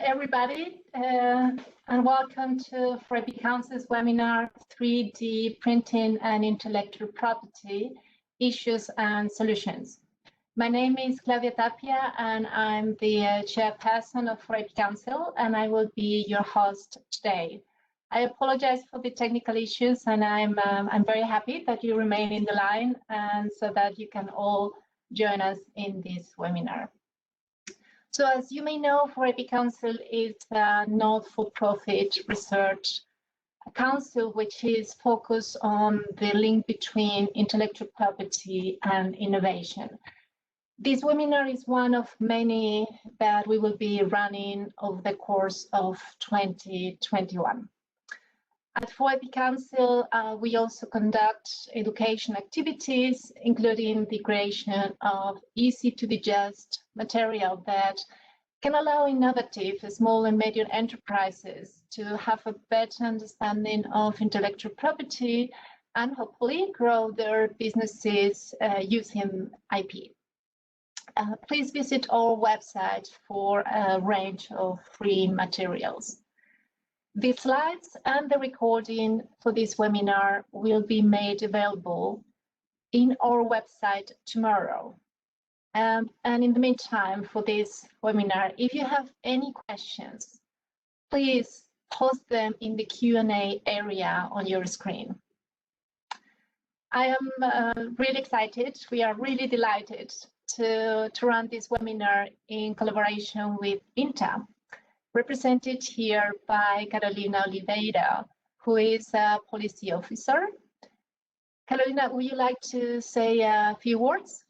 everybody, and welcome to IP Council's webinar, 3D Printing and Intellectual Property, Issues and Solutions. My name is Claudia Tapia, and I'm the chairperson of IP Council, and I will be your host today. I apologize for the technical issues, and I'm very happy that you remain in the line, and so that you can all join us in this webinar. So as you may know, IP Council is a not-for-profit research council which is focused on the link between intellectual property and innovation. This webinar is one of many that we will be running over the course of 2021. At IP Council, we also conduct education activities, including the creation of easy-to-digest material that can allow innovative small and medium enterprises to have a better understanding of intellectual property and hopefully grow their businesses using IP. Please visit our website for a range of free materials. The slides and the recording for this webinar will be made available in our website tomorrow. And in the meantime, for this webinar, if you have any questions, please post them in the Q&A area on your screen. I am really excited. We are really delighted to run this webinar in collaboration with INTA, represented here by Carolina Oliveira, who is a policy officer. Carolina, would you like to say a few words?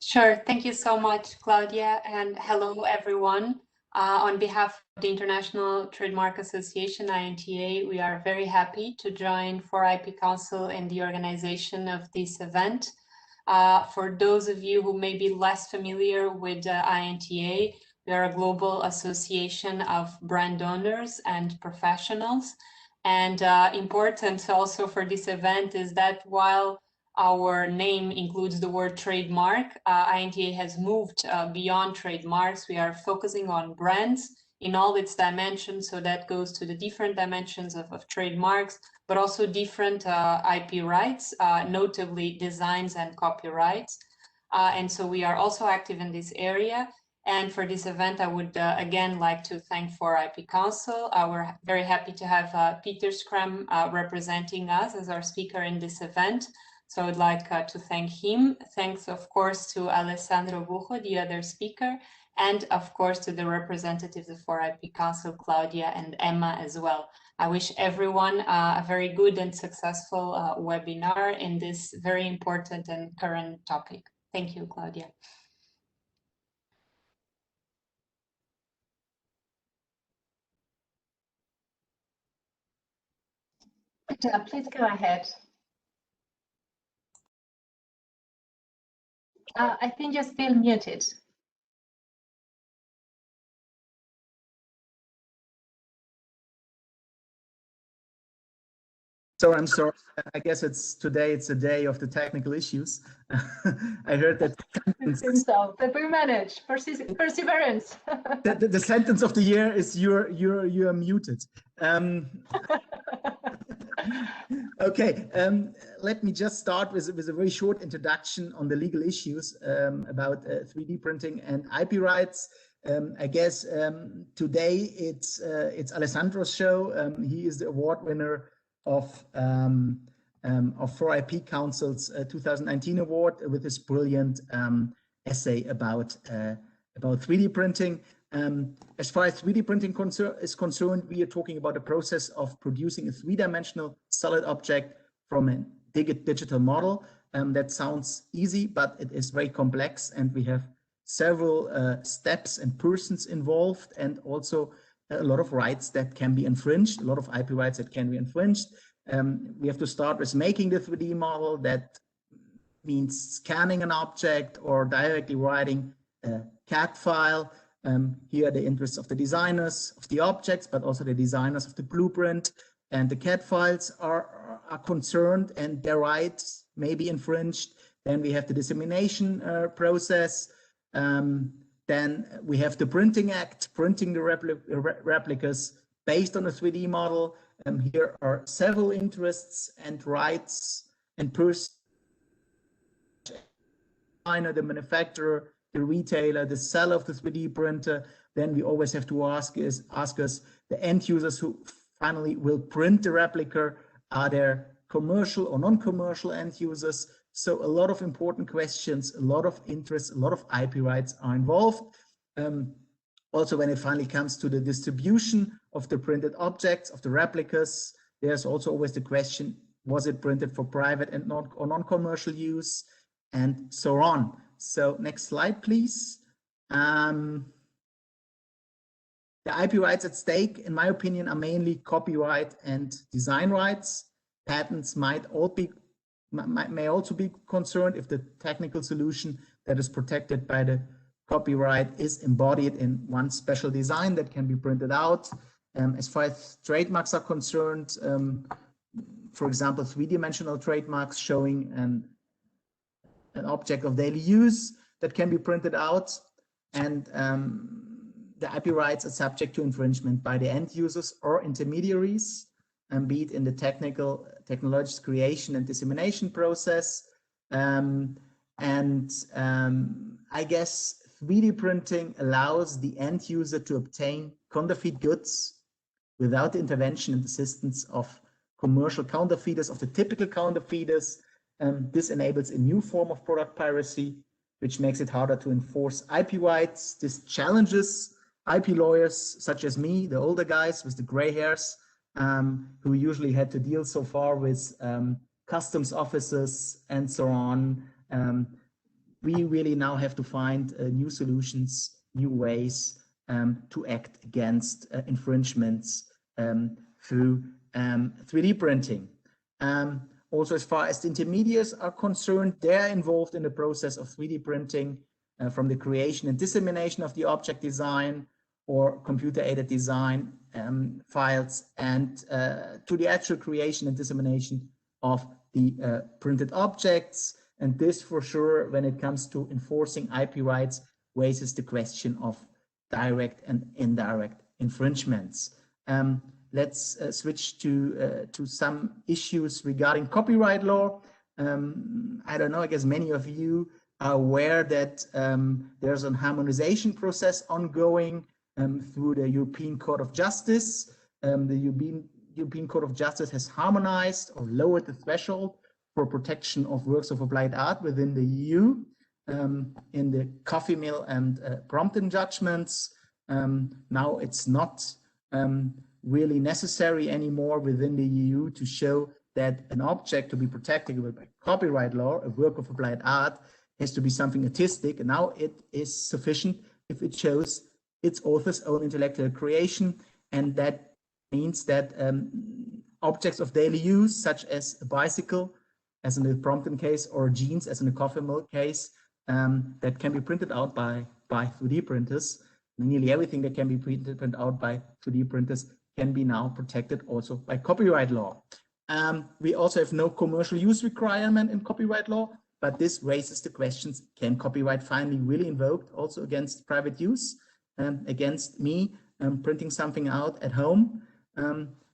Sure. Thank you so much, Claudia, and hello, everyone. On behalf of the International Trademark Association, INTA, we are very happy to join IP Council in the organization of this event. For those of you who may be less familiar with INTA, we are a global association of brand owners and professionals. And important also for this event is that while our name includes the word trademark, INTA has moved beyond trademarks. We are focusing on brands in all its dimensions. So that goes to the different dimensions of trademarks, but also different IP rights, notably designs and copyrights. And so we are also active in this area. And for this event, I would again like to thank IP Council. We're very happy to have Peter Schramm representing us as our speaker in this event. So I'd like to thank him. Thanks, of course, to Alessandro, Burro, the other speaker, and of course to the representatives of IP Council, Claudia and Emma as well. I wish everyone a very good and successful webinar in this very important and current topic. Thank you, Claudia. Please go ahead. I think you're still muted. So I'm sorry. I guess today it's a day of the technical issues. I heard that. So, but we managed. Perseverance. The sentence of the year is you're muted. Okay, let me just start with a very short introduction on the legal issues about 3D printing and IP rights. I guess today it's Alessandro's show. He is the award winner of IP Council's 2019 award with his brilliant essay about 3D printing. As far as 3D printing is concerned, we are talking about the process of producing a three-dimensional solid object from a digital model. That sounds easy, but it is very complex, and we have several steps and persons involved, and also a lot of rights that can be infringed, a lot of IP rights that can be infringed. We have to start with making the 3D model. That means scanning an object or directly writing a CAD file. Here are the interests of the designers of the objects, but also the designers of the blueprint, and the CAD files are concerned, and their rights may be infringed. Then we have the dissemination process. Then we have the Printing Act, printing the replicas based on a 3D model. Here are several interests and rights and persons, the manufacturer, the retailer, the seller of the 3D printer. Then we always have to ask us, the end users who finally will print the replica, are there commercial or non-commercial end users? So a lot of important questions, a lot of interest, a lot of IP rights are involved. Also, when it finally comes to the distribution of the printed objects, of the replicas, there's also always the question, was it printed for private and non-commercial use, and so on. So next slide, please. The IP rights at stake, in my opinion, are mainly copyright and design rights. Patents may also be concerned if the technical solution that is protected by the copyright is embodied in one special design that can be printed out. As far as trademarks are concerned, for example, three-dimensional trademarks showing an object of daily use that can be printed out, and the IP rights are subject to infringement by the end users or intermediaries, be it in the technological creation and dissemination process. I guess 3D printing allows the end user to obtain counterfeit goods without the intervention and assistance of commercial counterfeiters, of the typical counterfeiters. This enables a new form of product piracy, which makes it harder to enforce IP rights. This challenges IP lawyers such as me, the older guys with the gray hairs, who usually had to deal so far with customs officers and so on. We really now have to find new solutions, new ways to act against infringements through 3D printing. Also, as far as the intermediaries are concerned, they're involved in the process of 3D printing from the creation and dissemination of the object design or computer-aided design files and to the actual creation and dissemination of the printed objects. And this, for sure, when it comes to enforcing IP rights, raises the question of direct and indirect infringements. Let's switch to some issues regarding copyright law. I don't know, I guess many of you are aware that there's a harmonization process ongoing through the European Court of Justice. The European Court of Justice has harmonized or lowered the threshold for protection of works of applied art within the EU in the Coffee Mill and Brompton judgments. Now it's not really necessary anymore within the EU to show that an object to be protected by copyright law, a work of applied art, has to be something artistic. And now it is sufficient if it shows its author's own intellectual creation. And that means that objects of daily use, such as a bicycle, as in the Brompton case, or jeans, as in the Coffee Mill case, that can be printed out by 3D printers. Nearly everything that can be printed out by 3D printers can be now protected also by copyright law. We also have no commercial use requirement in copyright law, but this raises the questions, can copyright finally really invoked also against private use, against me printing something out at home?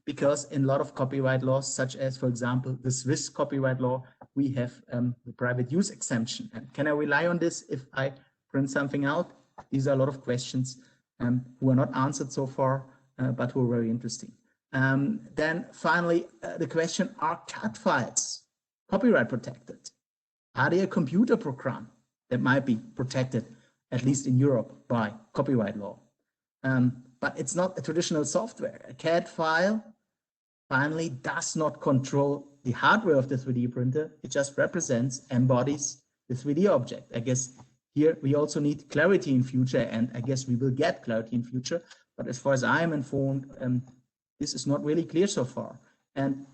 Because in a lot of copyright laws, such as, for example, the Swiss copyright law, we have the private use exemption. And can I rely on this if I print something out? These are a lot of questions who are not answered so far, but who are very interesting. Then finally, the question, are CAD files copyright protected? Are they a computer program that might be protected, at least in Europe, by copyright law? But it's not a traditional software. A CAD file finally does not control the hardware of the 3D printer. It just represents, embodies the 3D object. I guess here we also need clarity in future, and I guess we will get clarity in future. But as far as I am informed, this is not really clear so far. And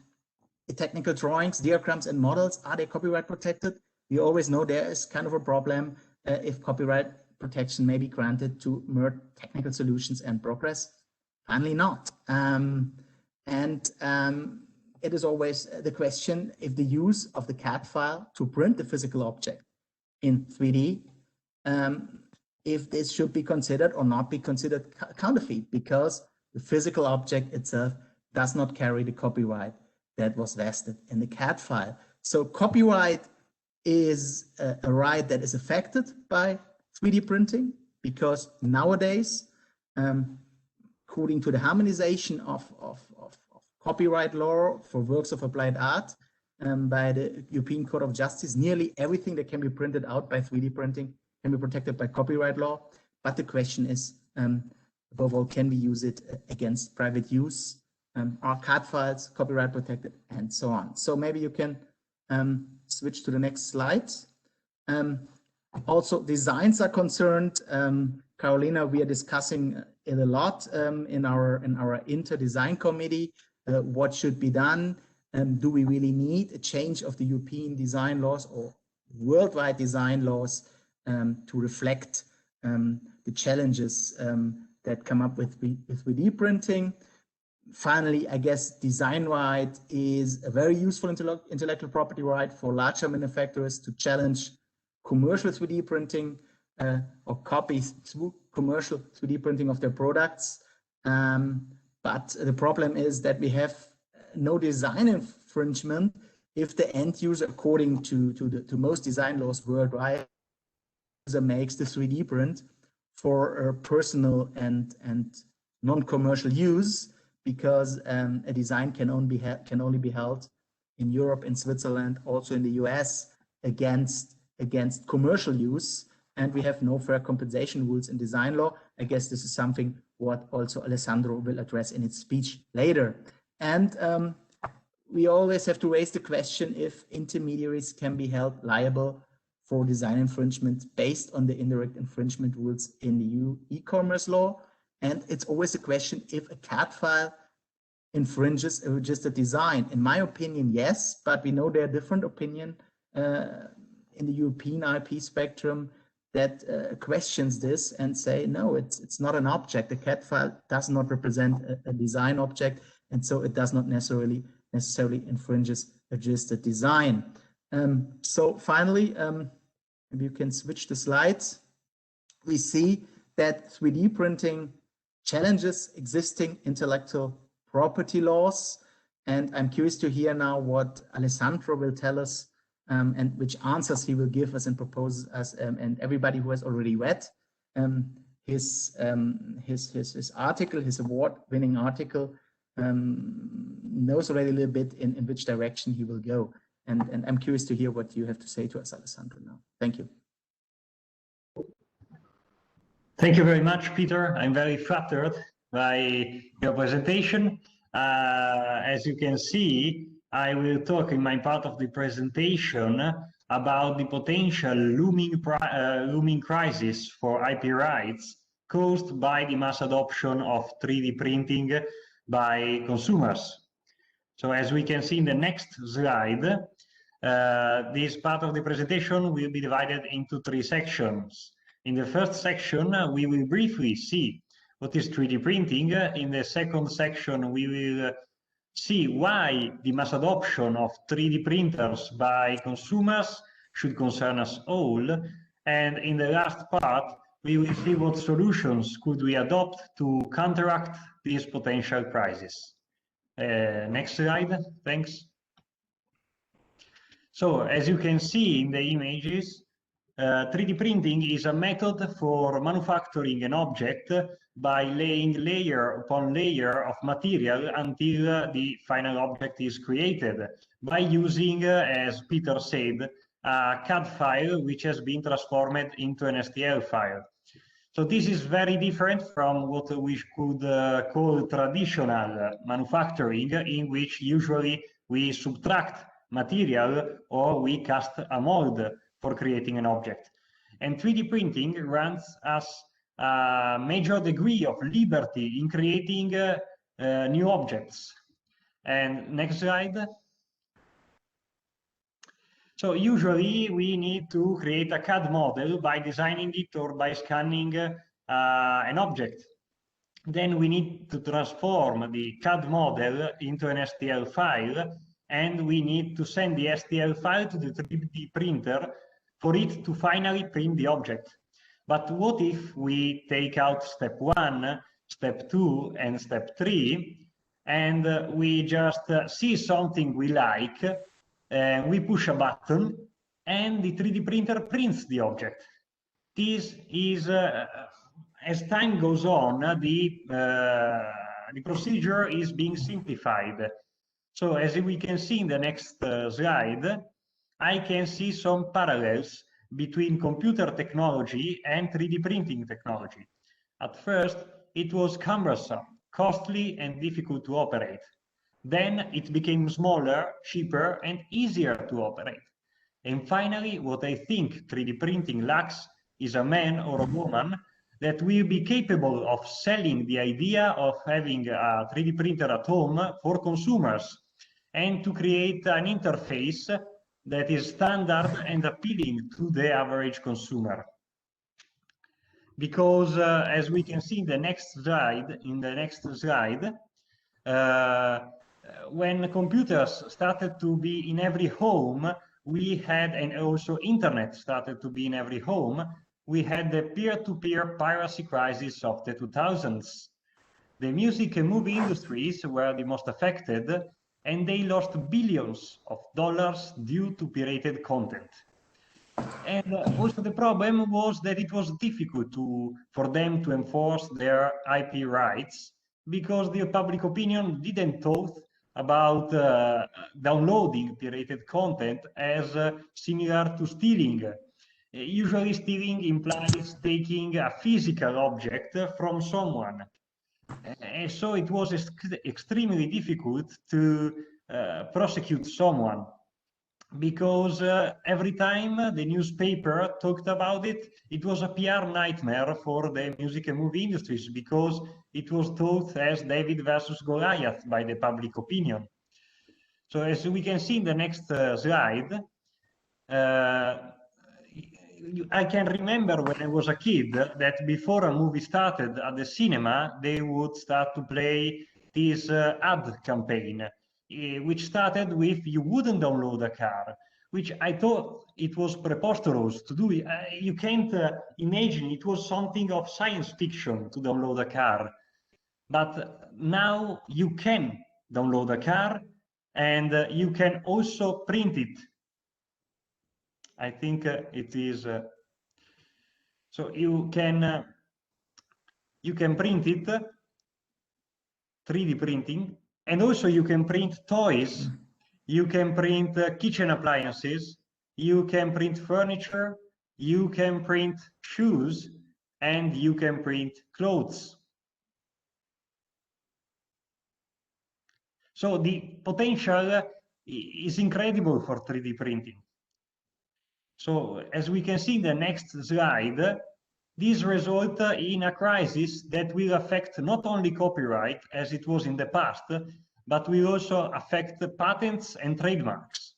the technical drawings, diagrams, and models, are they copyright protected? We always know there is kind of a problem if copyright protection may be granted to mere technical solutions and progress. Finally not. It is always the question if the use of the CAD file to print the physical object in 3D if this should be considered or not be considered counterfeit, because the physical object itself does not carry the copyright that was vested in the CAD file. So copyright is a right that is affected by 3D printing, because nowadays, according to the harmonization of copyright law for works of applied art by the European Court of Justice, nearly everything that can be printed out by 3D printing can be protected by copyright law. But the question is, above all, can we use it against private use? Are CAD files copyright protected, and so on? So maybe you can switch to the next slide. Also, designs are concerned. Carolina, we are discussing it a lot in our INTA design committee. What should be done? Do we really need a change of the European design laws or worldwide design laws to reflect the challenges that come up with 3D printing? Finally, I guess design right is a very useful intellectual property right for larger manufacturers to challenge commercial 3D printing or copies through commercial 3D printing of their products. But the problem is that we have no design infringement if the end user, according to most design laws worldwide, makes the 3D print for personal and non-commercial use, because a design can only be held in Europe, in Switzerland, also in the US against commercial use, and we have no fair compensation rules in design law. I guess this is something what also Alessandro will address in his speech later. And we always have to raise the question if intermediaries can be held liable for design infringement based on the indirect infringement rules in the EU e-commerce law. And it's always a question if a CAD file infringes a registered design. In my opinion, yes, but we know there are different opinions in the European IP spectrum that questions this and say, no, it's not an object. The CAD file does not represent a design object, and so it does not necessarily infringes registered design. So finally, maybe you can switch the slides. We see that 3D printing challenges existing intellectual property laws, and I'm curious to hear now what Alessandro will tell us and which answers he will give us and propose us, and everybody who has already read his article, his award-winning article, knows already a little bit in which direction he will go. And I'm curious to hear what you have to say to us, Alessandro, now. Thank you. Thank you very much, Peter. I'm very flattered by your presentation. As you can see, I will talk in my part of the presentation about the potential looming crisis for IP rights caused by the mass adoption of 3D printing by consumers. So as we can see in the next slide, this part of the presentation will be divided into 3 sections. In the first section, we will briefly see what is 3D printing. In the second section, we will see why the mass adoption of 3D printers by consumers should concern us all. And in the last part, we will see what solutions could we adopt to counteract this potential crisis. Next slide, thanks. So, as you can see in the images, 3D printing is a method for manufacturing an object by laying layer upon layer of material until the final object is created by using, as Peter said, a CAD file which has been transformed into an STL file. So this is very different from what we could call traditional manufacturing, in which usually we subtract material or we cast a mold for creating an object. And 3D printing grants us a major degree of liberty in creating new objects. And next slide. So usually we need to create a CAD model by designing it or by scanning an object. Then we need to transform the CAD model into an STL file, and we need to send the STL file to the 3D printer for it to finally print the object. But what if we take out step 1, step 2, and step 3, and we just see something we like, we push a button, and the 3D printer prints the object. This is, as time goes on, the procedure is being simplified. So as we can see in the next slide, I can see some parallels between computer technology and 3D printing technology. At first, it was cumbersome, costly, and difficult to operate. Then it became smaller, cheaper, and easier to operate. And finally, what I think 3D printing lacks is a man or a woman that will be capable of selling the idea of having a 3D printer at home for consumers and to create an interface that is standard and appealing to the average consumer. Because as we can see in the next slide, when computers started to be in every home, we had, and also internet started to be in every home, we had the peer-to-peer piracy crisis of the 2000s. The music and movie industries were the most affected, and they lost billions of dollars due to pirated content. And also the problem was that it was difficult for them to enforce their IP rights because the public opinion didn't talk about downloading pirated content as similar to stealing. Usually stealing implies taking a physical object from someone. And so it was extremely difficult to prosecute someone, because every time the newspaper talked about it, it was a PR nightmare for the music and movie industries, because it was told as David versus Goliath by the public opinion. So as we can see in the next slide, I can remember when I was a kid that before a movie started at the cinema, they would start to play this ad campaign, which started with "you wouldn't download a car," which I thought it was preposterous to do. You can't imagine, it was something of science fiction to download a car. But now you can download a car, and you can also print it. I think it is so you can print it, 3D printing, and also you can print toys, you can print kitchen appliances, you can print furniture, you can print shoes, and you can print clothes. So the potential is incredible for 3D printing. So as we can see in the next slide, this results in a crisis that will affect not only copyright, as it was in the past, but will also affect the patents and trademarks.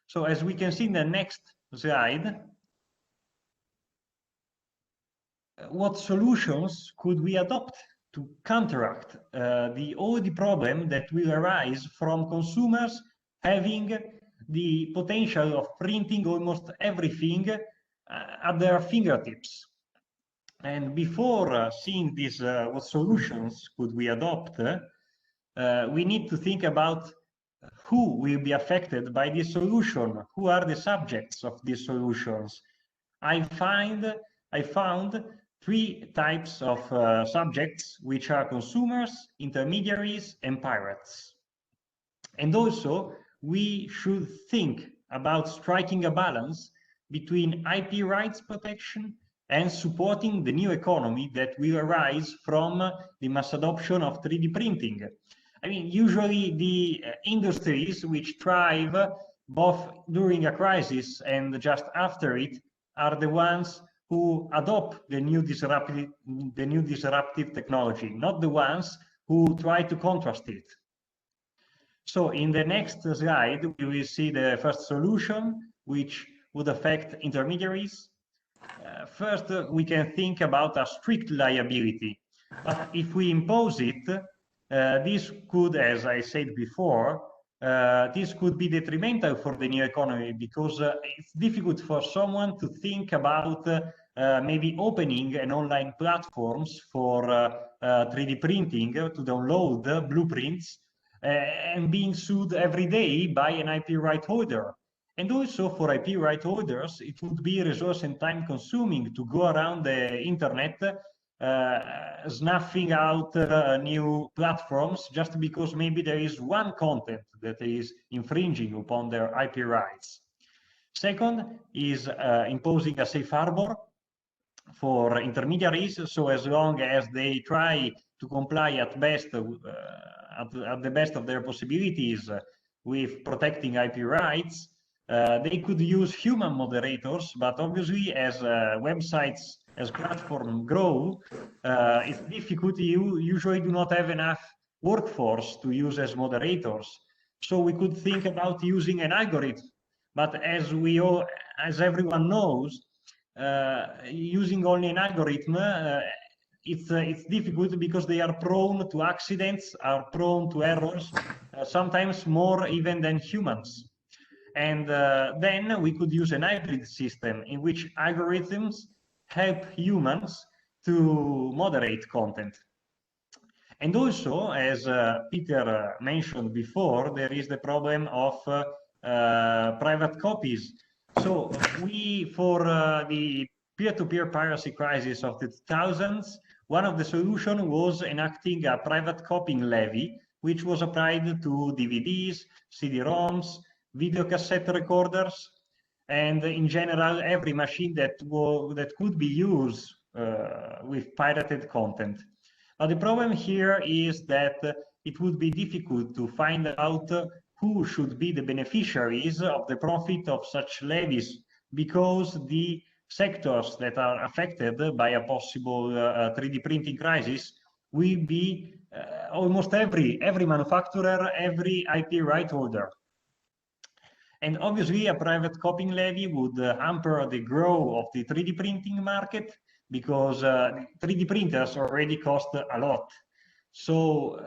So as we can see in the next slide, what solutions could we adopt to counteract all the problem that will arise from consumers having the potential of printing almost everything at their fingertips? And before seeing this, what solutions could we adopt, we need to think about who will be affected by this solution, who are the subjects of these solutions. I found 3 types of subjects, which are consumers, intermediaries, and pirates. And also, we should think about striking a balance between IP rights protection and supporting the new economy that will arise from the mass adoption of 3D printing. I mean, usually the industries which thrive both during a crisis and just after it are the ones who adopt the new disruptive technology, not the ones who try to contrast it. So in the next slide, we will see the first solution, which would affect intermediaries. First, we can think about a strict liability. But if we impose it, this could, as I said before, this could be detrimental for the new economy, because it's difficult for someone to think about maybe opening an online platforms for 3D printing to download blueprints and being sued every day by an IP right holder. And also for IP right holders, it would be resource and time consuming to go around the internet snuffing out new platforms just because maybe there is one content that is infringing upon their IP rights. Second is imposing a safe harbor for intermediaries, so as long as they try to comply at best, at the best of their possibilities with protecting IP rights, they could use human moderators, but obviously as websites, as platforms grow, it's difficult. You usually do not have enough workforce to use as moderators. So we could think about using an algorithm, but as everyone knows, using only an algorithm, it's difficult because they are prone to accidents, are prone to errors, sometimes more even than humans. And then we could use an hybrid system in which algorithms help humans to moderate content. And also, as Peter mentioned before, there is the problem of private copies. So for the peer-to-peer piracy crisis of the 2000s, one of the solutions was enacting a private copying levy, which was applied to DVDs, CD-ROMs, video cassette recorders, and in general every machine that could be used with pirated content. But the problem here is that it would be difficult to find out who should be the beneficiaries of the profit of such levies, because the sectors that are affected by a possible 3D printing crisis will be almost every manufacturer, every IP right holder. And obviously a private copying levy would hamper the growth of the 3D printing market, because 3D printers already cost a lot. So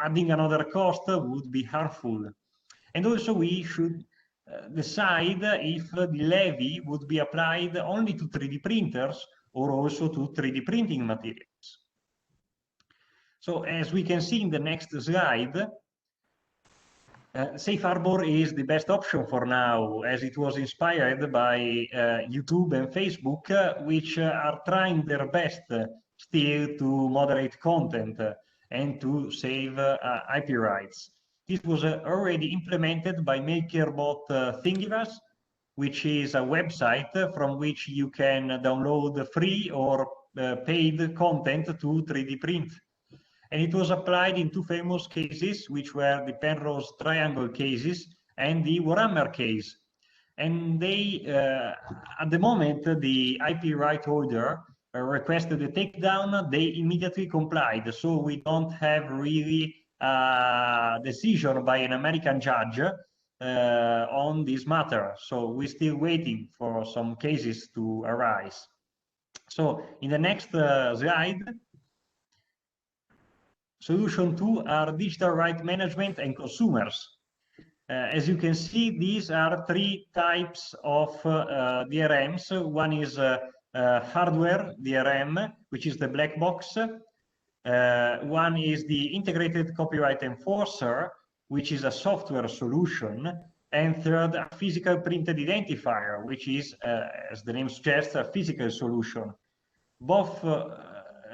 adding another cost would be harmful. And also we should decide if the levy would be applied only to 3D printers or also to 3D printing materials. So as we can see in the next slide, safe harbor is the best option for now, as it was inspired by YouTube and Facebook, which are trying their best still to moderate content and to save IP rights. This was already implemented by MakerBot Thingiverse, which is a website from which you can download free or paid content to 3D print. And it was applied in two famous cases, which were the Penrose triangle cases and the Warhammer case. And they, at the moment, the IP right holder requested a takedown, they immediately complied. So we don't have really a decision by an American judge on this matter. So we're still waiting for some cases to arise. So in the next slide, Solution 2 are digital right management and consumers. As you can see, these are three types of DRMs. One is hardware DRM, which is the black box. One is the integrated copyright enforcer, which is a software solution. And third, a physical printed identifier, which is, as the name suggests, a physical solution. Both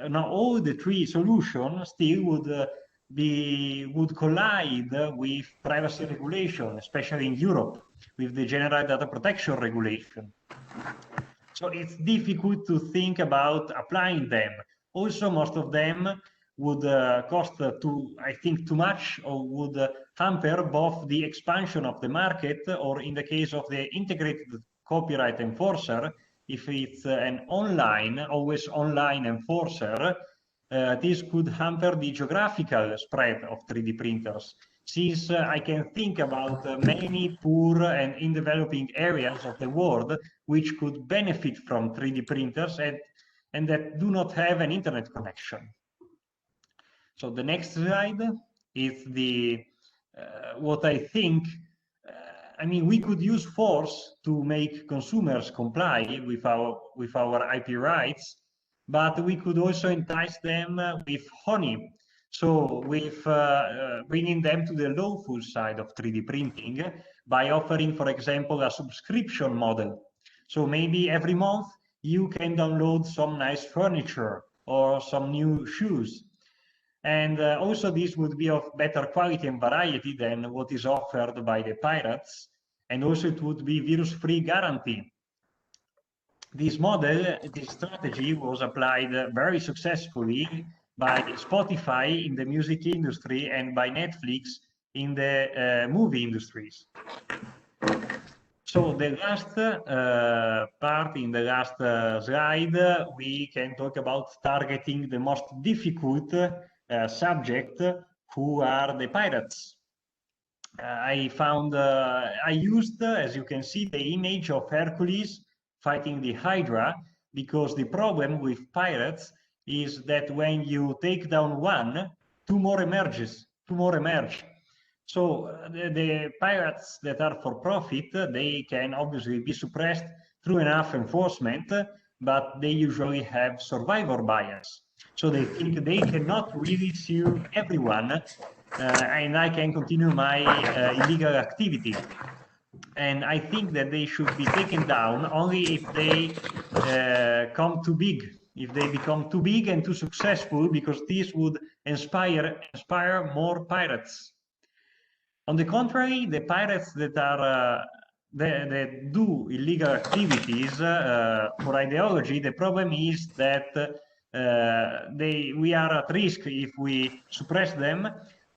now all the three solutions still would collide with privacy regulation, especially in Europe, with the General Data Protection Regulation. So it's difficult to think about applying them. Also, most of them would cost I think too much, or would hamper both the expansion of the market, or in the case of the integrated copyright enforcer, if it's an online, always online enforcer, this could hamper the geographical spread of 3D printers, since I can think about many poor and in developing areas of the world which could benefit from 3D printers and that do not have an internet connection. So the next slide is the what I think, I mean, we could use force to make consumers comply with our IP rights, but we could also entice them with honey. So with bringing them to the lawful side of 3D printing by offering, for example, a subscription model. So maybe every month you can download some nice furniture or some new shoes. And also this would be of better quality and variety than what is offered by the pirates. And also it would be virus-free guarantee. This model, this strategy was applied very successfully by Spotify in the music industry and by Netflix in the movie industries. So the last part, in the last slide, we can talk about targeting the most difficult subject, who are the pirates. I used, as you can see, the image of Hercules fighting the Hydra, because the problem with pirates is that when you take down one, two more emerge. So the pirates that are for profit, they can obviously be suppressed through enough enforcement, but they usually have survivor bias. So they think they cannot really sue everyone, and I can continue my illegal activity. And I think that they should be taken down only if they come too big, if they become too big and too successful, because this would inspire more pirates. On the contrary, the pirates that are that do illegal activities for ideology, the problem is that we are at risk, if we suppress them,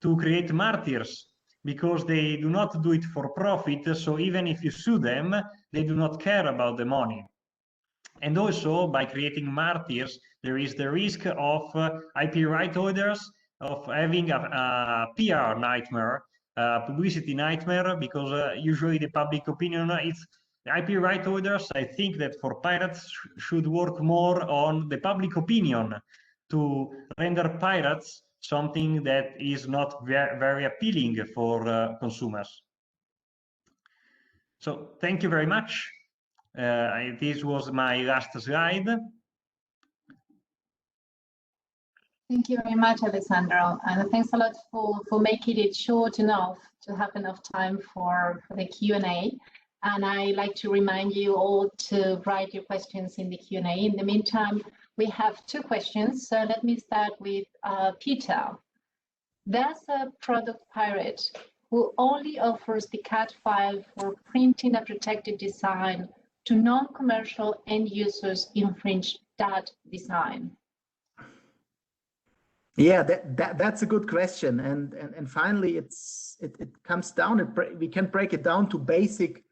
to create martyrs, because they do not do it for profit. So even if you sue them, they do not care about the money. And also, by creating martyrs, there is the risk of IP right holders of having a PR nightmare, publicity nightmare, because usually the public opinion is IP right holders. I think that for pirates should work more on the public opinion to render pirates something that is not very appealing for consumers. So thank you very much. This was my last slide. Thank you very much, Alessandro, and thanks a lot for making it short enough to have enough time for the Q&A. And I like to remind you all to write your questions in the Q&A. In the meantime, we have two questions. So let me start with Peter. There's a product pirate who only offers the CAD file for printing a protected design to non-commercial end users infringe that design. Yeah, that's a good question, and finally it comes down. We can break it down to basic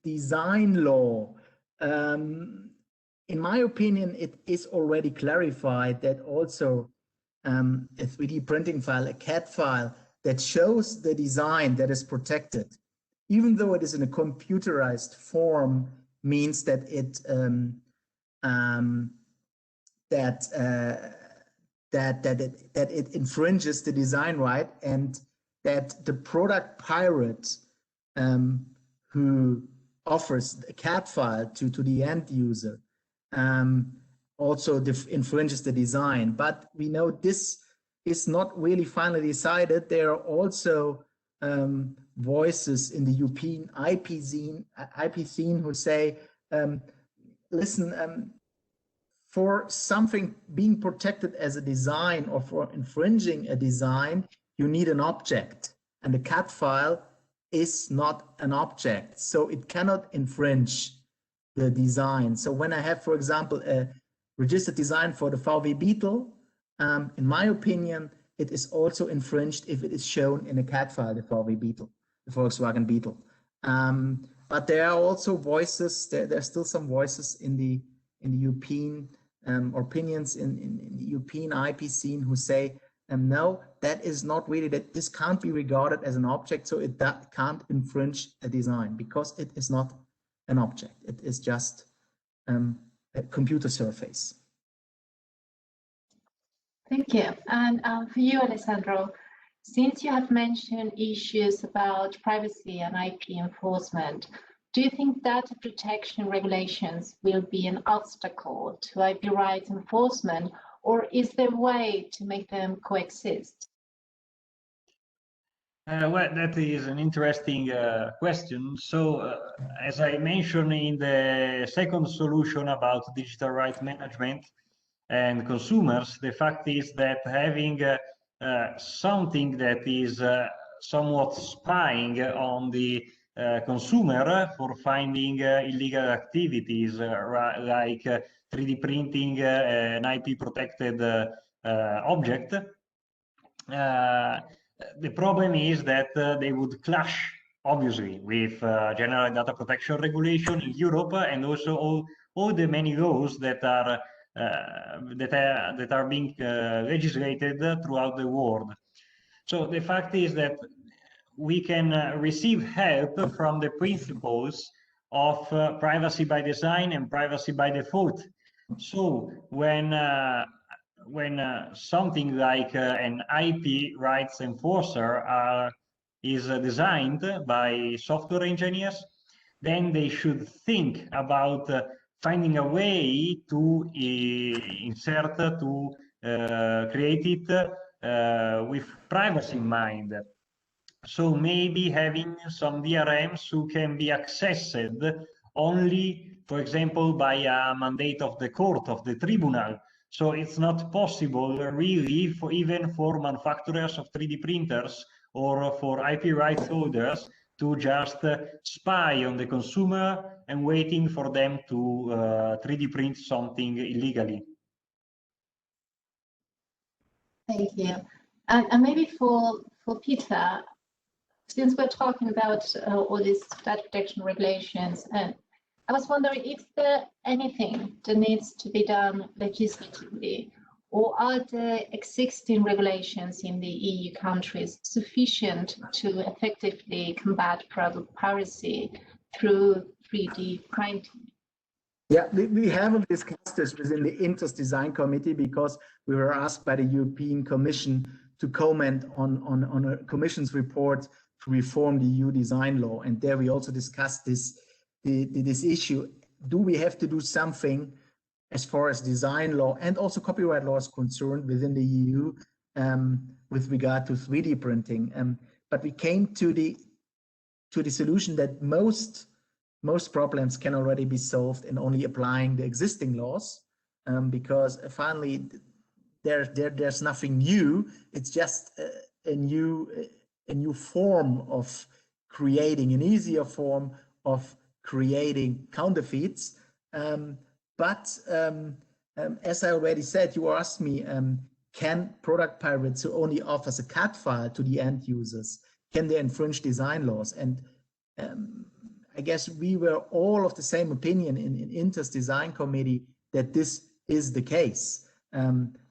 design law. In my opinion, it is already clarified that also a 3D printing file, a CAD file that shows the design that is protected, even though it is in a computerized form, means that it that it infringes the design right, and that the product pirate who offers a CAD file to the end user also infringes the design. But we know this is not really finally decided. There are also voices in the European IP scene who say, listen, for something being protected as a design or for infringing a design, you need an object, and the CAD file is not an object, so it cannot infringe the design. So when I have, for example, a registered design for the VW Beetle, in my opinion, it is also infringed if it is shown in a CAD file, the VW Beetle, the Volkswagen Beetle. But there are also voices, there are still some voices in the European opinions in the European IP scene who say, no, that is not really, that this can't be regarded as an object, so that can't infringe a design because it is not an object. It is just a computer surface. Thank you. And for you, Alessandro, Since you have mentioned issues about privacy and IP enforcement, do you think data protection regulations will be an obstacle to IP rights enforcement, or is there a way to make them coexist? Well, that is an interesting question. So, as I mentioned in the second solution about digital rights management and consumers, the fact is that having something that is somewhat spying on the consumer for finding illegal activities like 3D printing an IP protected object. The problem is that they would clash, obviously, with general data protection regulation in Europe, and also all the many laws that are being legislated throughout the world. So the fact is that we can receive help from the principles of privacy by design and privacy by default. So when something like an IP rights enforcer is designed by software engineers, then they should think about finding a way to insert, to create it with privacy in mind. So maybe having some DRMs who can be accessed only, for example, by a mandate of the court, of the tribunal. So it's not possible really even for manufacturers of 3D printers or for IP rights holders to just spy on the consumer and waiting for them to 3D print something illegally. Thank you. And maybe for Peter, since we're talking about all these data protection regulations, and I was wondering if there anything that needs to be done legislatively, or are the existing regulations in the EU countries sufficient to effectively combat product piracy through 3D printing? Yeah, we haven't discussed this within the INTA's design committee because we were asked by the European Commission to comment on a Commission's report to reform the EU design law. And there we also discussed this issue. Do we have to do something as far as design law and also copyright law is concerned within the EU with regard to 3D printing? But we came to the solution that most problems can already be solved in only applying the existing laws, because finally there's nothing new. It's just a new form of creating, an easier form of creating counterfeits. But as I already said, you asked me, can product pirates who only offers a CAD file to the end users, can they infringe design laws? And I guess we were all of the same opinion in INTA's design committee that this is the case.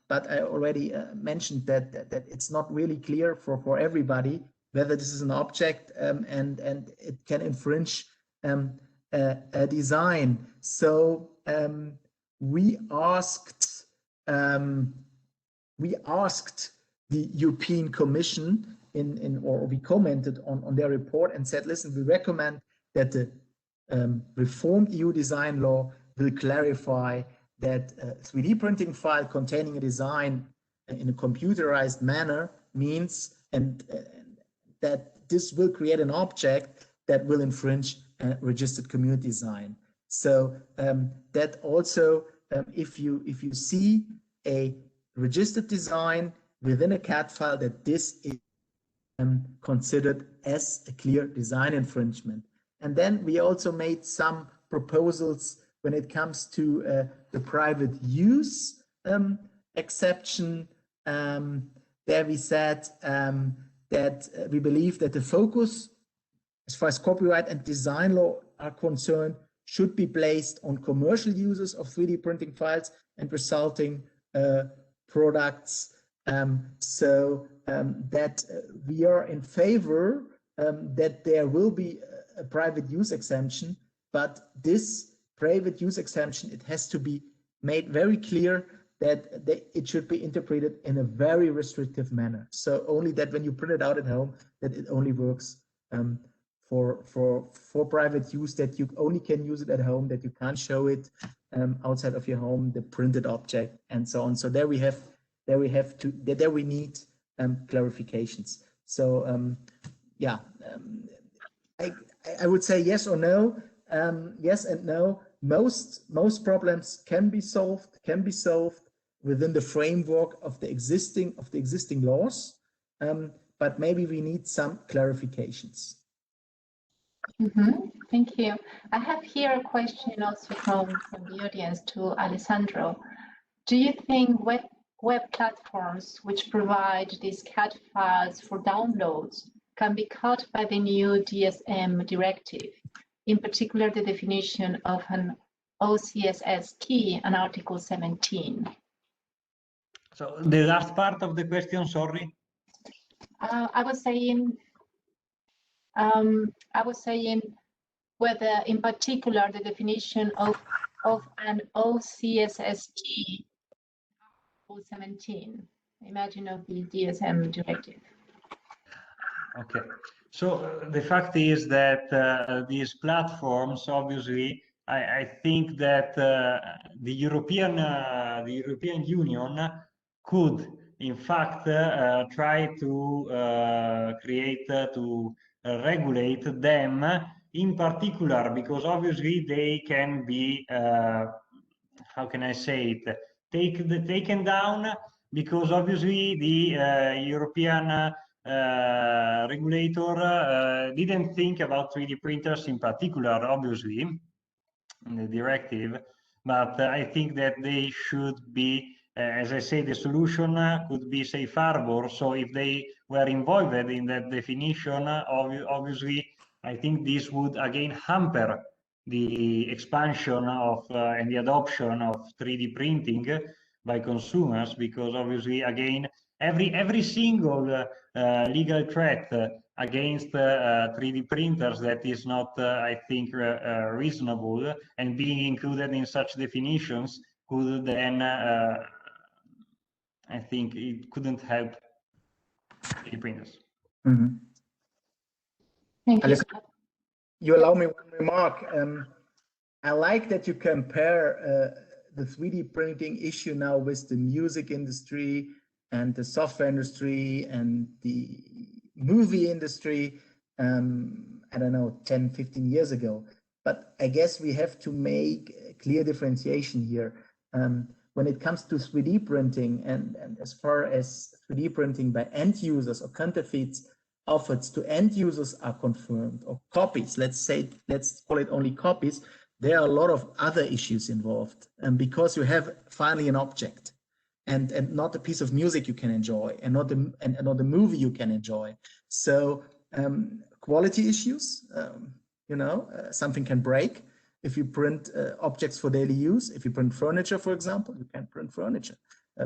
But I already mentioned that it's not really clear for everybody whether this is an object and it can infringe a design. So we asked the European Commission or we commented on their report and said, listen, we recommend that the reformed EU design law will clarify that a 3D printing file containing a design in a computerized manner means that this will create an object that will infringe registered community design. So that also, if you see a registered design within a CAD file, that this is considered as a clear design infringement. And then we also made some proposals when it comes to the private use exception. There we said that we believe that the focus, as far as copyright and design law are concerned, should be placed on commercial uses of 3D printing files and resulting products. So that we are in favor that there will be a private use exemption, but this private use exemption, it has to be made very clear that it should be interpreted in a very restrictive manner. So only that when you print it out at home, that it only works for private use, that you only can use it at home, that you can't show it outside of your home, the printed object, and so on. So there we need clarifications. So yeah, I would say yes or no, yes and no. Most problems can be solved within the framework of the existing laws, but maybe we need some clarifications. Thank you. I have here a question also from the audience to Alessandro. Do you think web platforms which provide these CAD files for downloads can be cut by the new DSM directive, in particular the definition of an OCSS key and Article 17? So the last part of the question, sorry. I was saying whether, in particular, the definition of an OCSS key, Article 17, imagine of the DSM directive. Okay, so the fact is that these platforms, obviously, I think that the European Union could, in fact, try to regulate them, in particular, because obviously they can be, how can I say it, taken down, because obviously the European regulator didn't think about 3D printers in particular, obviously, in the directive, but I think that they should be, as I say, the solution could be safe harbor. So if they were involved in that definition, obviously, I think this would again hamper the expansion of and the adoption of 3D printing by consumers, because obviously, again, every single legal threat against 3D printers that is not, I think, reasonable and being included in such definitions could then, I think, it couldn't help 3D printers. Thank you. You allow me one remark. I like that you compare the 3D printing issue now with the music industry and the software industry and the movie industry, I don't know, 10, 15 years ago. But I guess we have to make a clear differentiation here. When it comes to 3D printing and as far as 3D printing by end users or counterfeits offered to end users are confirmed, or copies, let's call it only copies, there are a lot of other issues involved. And because you have finally an object and not a piece of music you can enjoy and not a movie you can enjoy. So quality issues, something can break. If you print objects for daily use, if you print furniture, for example, you can print furniture.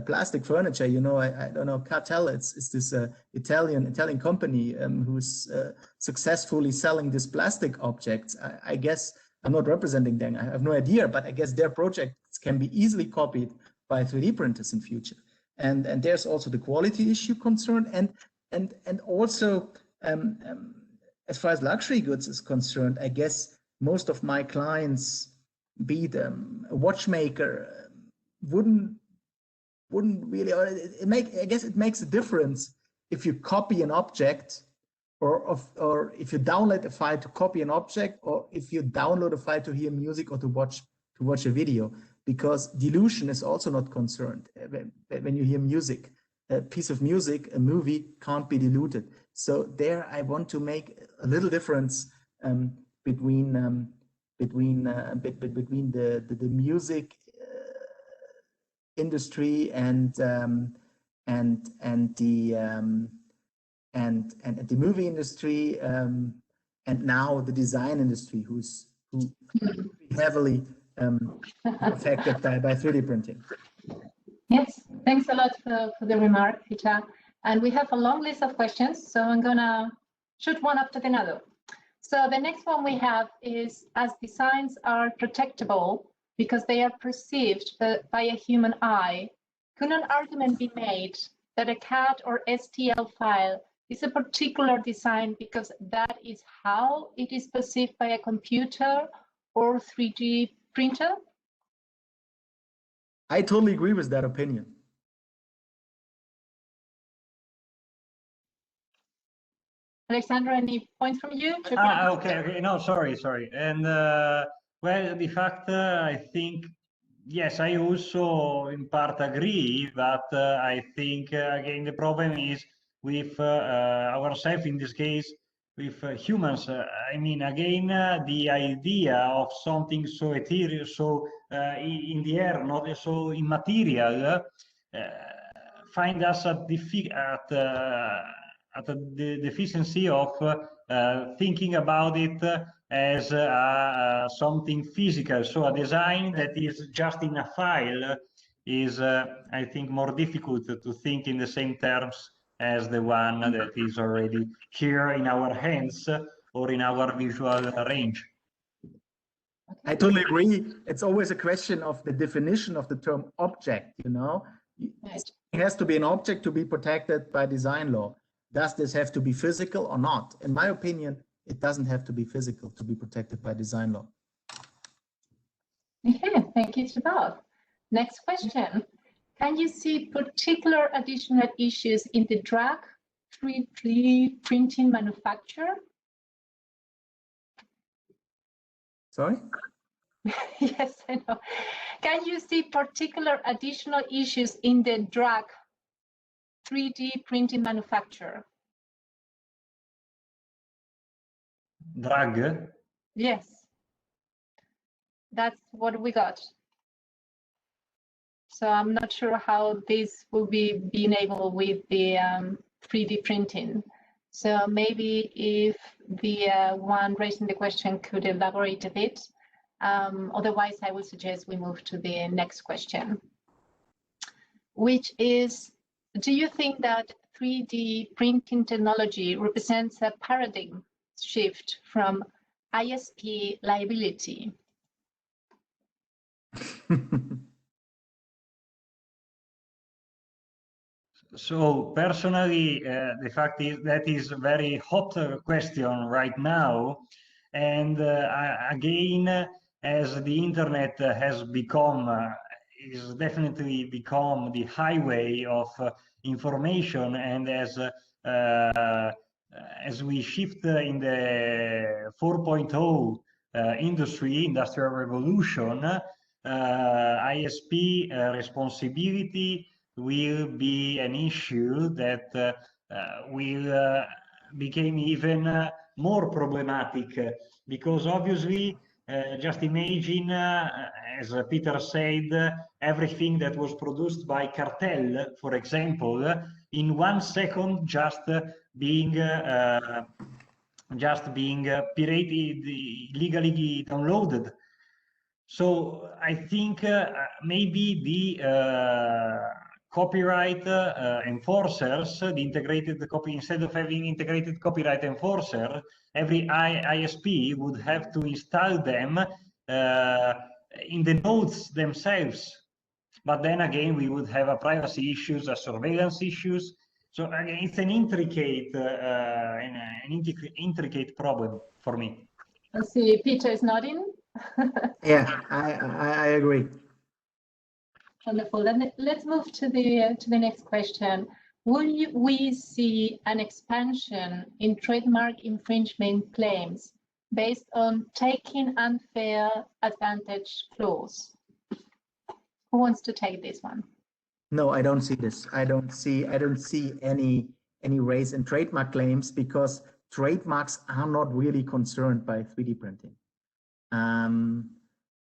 Plastic furniture, I don't know, Cartel, it's this Italian company who's successfully selling these plastic objects. I guess I'm not representing them, I have no idea, but I guess their projects can be easily copied by 3D printers in future. And there's also the quality issue concerned, and also as far as luxury goods is concerned, I guess most of my clients, be it a watchmaker, wouldn't really, I guess it makes a difference if you copy an object or if you download a file to copy an object, or if you download a file to hear music or to watch a video, because dilution is also not concerned. When you hear music, a piece of music, a movie can't be diluted. So there I want to make a little difference between the music industry and the movie industry, and now the design industry, who heavily affected by 3D printing. Yes, thanks a lot for the remark, Peter. And we have a long list of questions, so I'm gonna shoot one after another. So the next one we have is, as designs are protectable because they are perceived by a human eye, could an argument be made that a CAD or STL file is a particular design because that is how it is perceived by a computer or 3D printer? I totally agree with that opinion. Alessandro, any points from you? Okay. No, sorry. And well, the fact, I think, yes, I also in part agree, but I think, again, the problem is with ourselves in this case, with humans. I mean, again, the idea of something so ethereal, so in the air, not so immaterial, find us at the deficiency of thinking about it as something physical. So a design that is just in a file is, I think, more difficult to think in the same terms as the one that is already here in our hands or in our visual range. I totally agree. It's always a question of the definition of the term object, you know. Right. It has to be an object to be protected by design law. Does this have to be physical or not? In my opinion, it doesn't have to be physical to be protected by design law. Okay, thank you to both. Next question. Can you see particular additional issues in the drug 3D printing manufacture? Sorry? Yes, I know. Can you see particular additional issues in the drug 3D printing manufacture? Drug? Yes. That's what we got. So I'm not sure how this will be enabled with the 3D printing. So maybe if the one raising the question could elaborate a bit. Otherwise, I would suggest we move to the next question, which is, do you think that 3D printing technology represents a paradigm shift from ISP liability? So personally, the fact is that is a very hot question right now. And again, as the internet has become, is definitely become the highway of information, and as we shift in the 4.0 industrial revolution, ISP responsibility will be an issue that will become even more problematic, because obviously just imagine, as Peter said, everything that was produced by cartel, for example, in 1 second just being pirated, illegally downloaded. So I think maybe the copyright enforcers, the integrated copy, instead of having integrated copyright enforcer, every ISP would have to install them in the nodes themselves. But then again, we would have a privacy issues, a surveillance issues. So again, it's an intricate problem for me. I see Peter is nodding. Yeah, I agree. Wonderful. Then let's move to the next question. Will we see an expansion in trademark infringement claims based on taking unfair advantage clause? Who wants to take this one? No, I don't see this. I don't see any raise in trademark claims, because trademarks are not really concerned by 3D printing.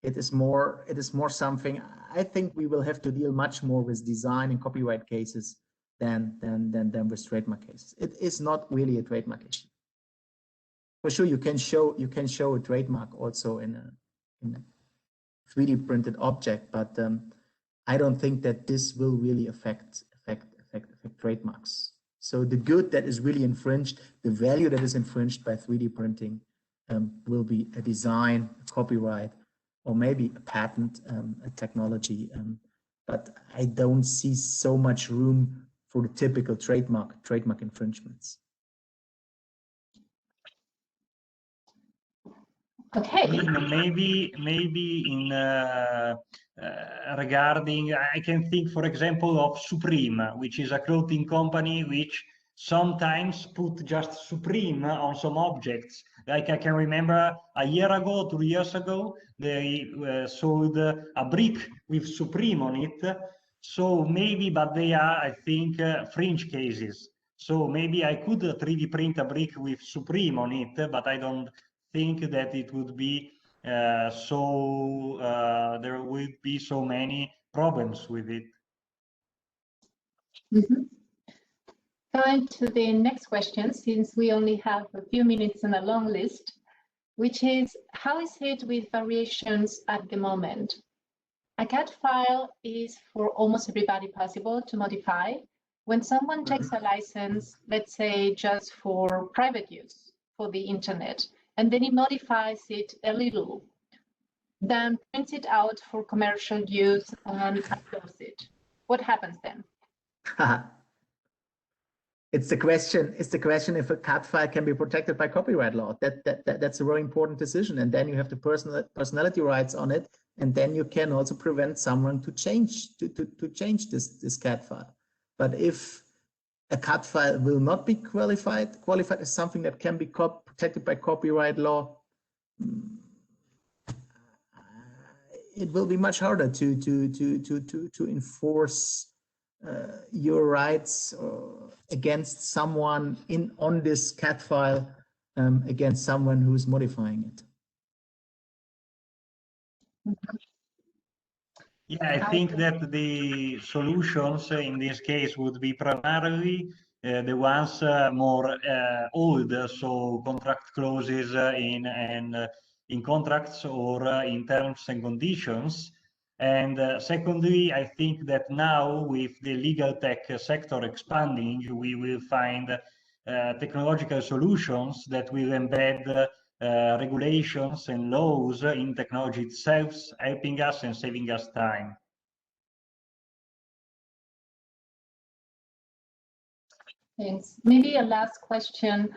It is more something. I think we will have to deal much more with design and copyright cases than with trademark cases. It is not really a trademark issue. For sure, you can show a trademark also in a 3D printed object, but I don't think that this will really affect trademarks. So the good that is really infringed, the value that is infringed by 3D printing, will be a design, a copyright, or maybe a patent, a technology but I don't see so much room for the typical trademark infringements. Okay. Maybe in regarding, I can think, for example, of Supreme, which is a clothing company which sometimes put just Supreme on some objects. Like I can remember a year ago, 2 years ago, they sold a brick with Supreme on it. So maybe, but they are, I think, fringe cases. So maybe I could 3D print a brick with Supreme on it, but I don't think that it would be there would be so many problems with it. Going to the next question, since we only have a few minutes on a long list, which is, how is it with variations at the moment? A CAD file is for almost everybody possible to modify. When someone takes a license, let's say just for private use for the internet, and then he modifies it a little, then prints it out for commercial use and uploads it. What happens then? It's the question if a CAD file can be protected by copyright law. That's a very important decision. And then you have the personality rights on it. And then you can also prevent someone to change this CAD file. But if a CAD file will not be qualified as something that can be protected by copyright law, it will be much harder to enforce your rights against someone on this CAD file against someone who's modifying it. Yeah, I think that the solutions in this case would be primarily the ones more old, so contract clauses in contracts or in terms and conditions. And secondly, I think that now with the legal tech sector expanding, we will find technological solutions that will embed regulations and laws in technology itself, helping us and saving us time. Thanks. Maybe a last question,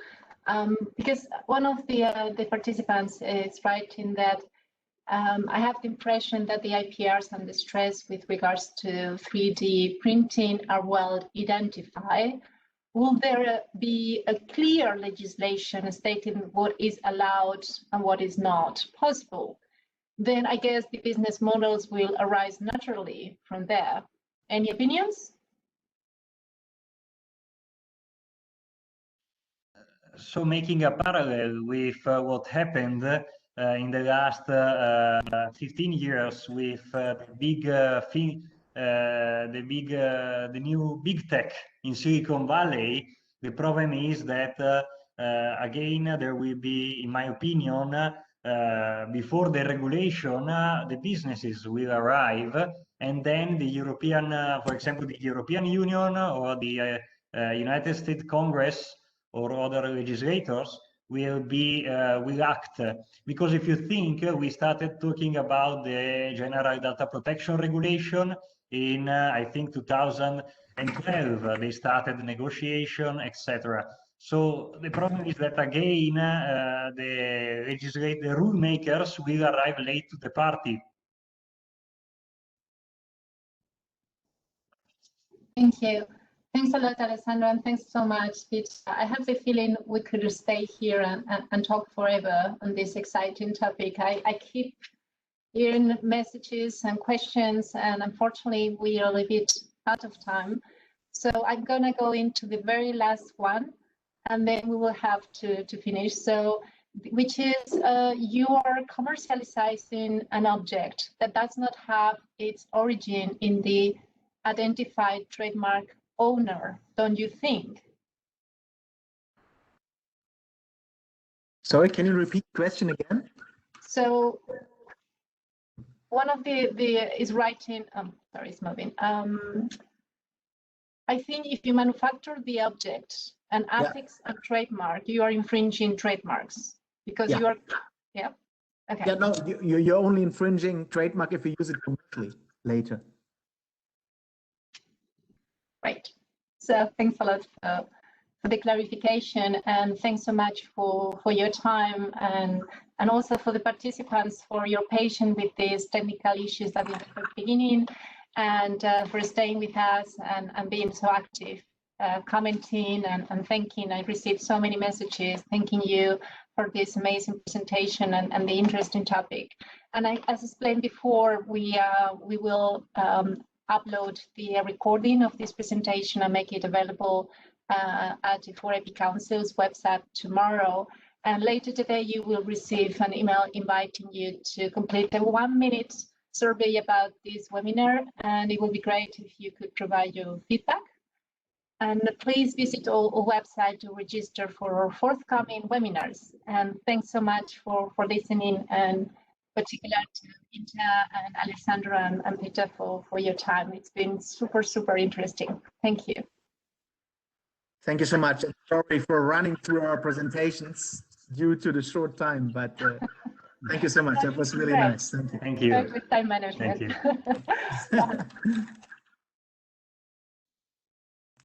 because one of the participants is writing that I have the impression that the IPRs and the stress with regards to 3D printing are well identified. Will there be a clear legislation stating what is allowed and what is not possible? Then I guess the business models will arise naturally from there. Any opinions? So making a parallel with what happened in the last 15 years with the new big tech in Silicon Valley, the problem is that again there will be, in my opinion, before the regulation, the businesses will arrive, and then the European, for example, the European Union or the United States Congress or other legislators will act. Because if you think, we started talking about the General Data Protection Regulation in, I think, 2012. They started negotiation, etc. So the problem is that, again, the rule makers will arrive late to the party. Thank you. Thanks a lot, Alessandro, and thanks so much, Peter. I have the feeling we could stay here and talk forever on this exciting topic. I keep hearing messages and questions, and unfortunately, we are a bit out of time. So I'm going to go into the very last one, and then we will have to finish. So, which is you are commercializing an object that does not have its origin in the identified trademark owner, don't you think? Sorry, can you repeat the question again? So one of the is writing, sorry, it's moving. I think if you manufacture the object and affix a trademark, you are infringing trademarks because you are, okay. Yeah, no, you're only infringing trademark if you use it commercially later. Great. So thanks a lot for the clarification, and thanks so much for your time, and also for the participants for your patience with these technical issues that we had at the beginning, and for staying with us and being so active, commenting and thanking. I received so many messages thanking you for this amazing presentation and the interesting topic. And as explained before, we will upload the recording of this presentation and make it available at the 4AP Council's website tomorrow. And later today, you will receive an email inviting you to complete a 1-minute survey about this webinar. And it would be great if you could provide your feedback. And please visit our website to register for our forthcoming webinars. And thanks so much for listening, and particular to INTA and Alessandro and Peter for your time. It's been super, super interesting. Thank you. Thank you so much. Sorry for running through our presentations due to the short time, but thank you so much. That was really nice. Thank you. Thank you. Good time management. Thank you.